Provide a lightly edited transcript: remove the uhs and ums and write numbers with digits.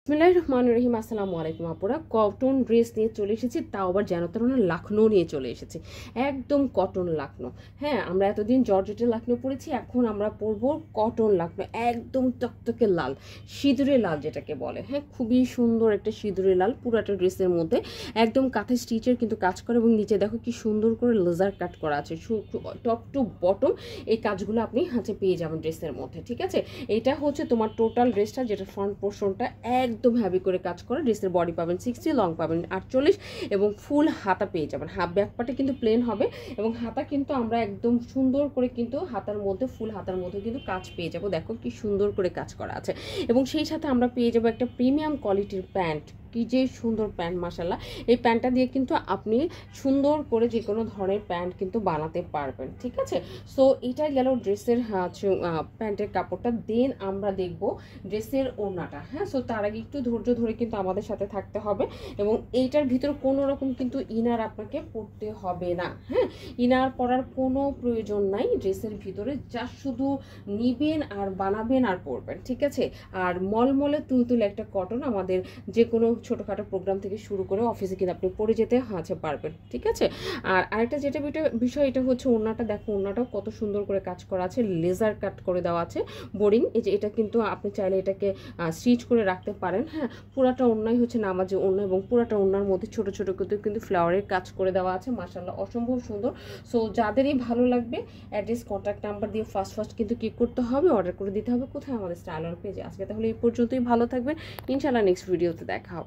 বিসমিল্লাহির রহমানির রহিম। আসসালামু আলাইকুম আপুরা। কটন ড্রেস নিয়ে চলে এসেছি, তাও আবার যেন তেন না, লাখনৌ নিয়ে চলে এসেছি। একদম কটন লাখনৌ। হ্যাঁ, আমরা এতদিন জর্জেটের লাখনৌ পরেছি, এখন আমরা পরবো কটন লাখনৌ। একদম টকটকে লাল, সিঁদুরে লাল যেটাকে বলে। হ্যাঁ, খুবই সুন্দর একটা সিঁদুরে লাল পুরাটা ড্রেসের মধ্যে। একদম কাঁথা স্টিচের কিন্তু কাজ করে, এবং নিচে দেখো কি সুন্দর করে লেজার কাট করা আছে। টপ টু বটম এই কাজগুলো আপনি পেয়ে যাবেন ড্রেসের মধ্যে। ঠিক আছে, এটা হচ্ছে তোমার টোটাল ড্রেসটা, যেটা ফ্রন্ট পোর্শনটা একদম হেভি করে কাজ করে। ড্রেসের বডি পাবেন 60, লং পাবেন 48, এবং ফুল হাতা পেয়ে যাবেন। হাফ ব্যাক পার্টে কিন্তু প্লেন হবে, এবং হাতা কিন্তু আমরা একদম সুন্দর করে কিন্তু হাতার মধ্যে, ফুল হাতার মধ্যে কিন্তু কাজ পেয়ে যাব। দেখো কি সুন্দর করে কাজ করা আছে, এবং সেই সাথে আমরা পেয়ে যাবো একটা প্রিমিয়াম কোয়ালিটির প্যান্ট। কি যে সুন্দর প্যান্ট, মাশাআল্লাহ। এই প্যান্টটা দিয়ে কিন্তু আপনি সুন্দর করে যে কোনো ধরনের প্যান্ট কিন্তু বানাতে পারবেন। ঠিক আছে, সো এটা গেল ড্রেসের প্যান্টের কাপড়টা। দেন আমরা দেখব ড্রেসের ওড়নাটা। হ্যাঁ, সো তার আগে একটু ধৈর্য ধরে কিন্তু আমাদের সাথে থাকতে হবে, এবং এইটার ভিতর কোনো রকম কিন্তু ইনার আপনাকে পরতে হবে না। হ্যাঁ, ইনার পরার কোনো প্রয়োজন নাই ড্রেসের ভিতরে, যা শুধু নিবেন আর বানাবেন আর পরবেন। ঠিক আছে, আর মলমলে তুলতুলে একটা কটন, আমাদের যে কোনো ছোটোখাটো প্রোগ্রাম থেকে শুরু করে অফিসে কিন্তু আপনি পরে যেতে পারবেন। ঠিক আছে, আর আরেকটা যেটা বিষয়, এটা হচ্ছে ওড়নাটা। দেখো ওড়নাটাও কত সুন্দর করে কাজ করা আছে, লেজার কাট করে দেওয়া আছে, বোরিং। এই যে এটা কিন্তু আপনি চাইলে এটাকে স্টিচ করে রাখতে পারেন। হ্যাঁ, পুরাটা ওড়নাই হচ্ছে নামাজি ওড়না, এবং পুরাটা ওড়নার মধ্যে ছোট ছোট কিন্তু ফ্লাওয়ারের কাজ করে দেওয়া আছে। মাশাআল্লাহ, অসম্ভব সুন্দর। সো যাদেরই ভালো লাগবে, অ্যাড্রেস, কন্ট্যাক্ট নাম্বার দিয়ে ফার্স্ট কিন্তু কি করতে হবে, অর্ডার করে দিতে হবে। কোথায়? আমাদের স্টাইলার পেজে। আজকে তাহলে এই পর্যন্তই, ভালো থাকবেন, ইনশাআল্লাহ নেক্সট ভিডিওতে দেখা হবে।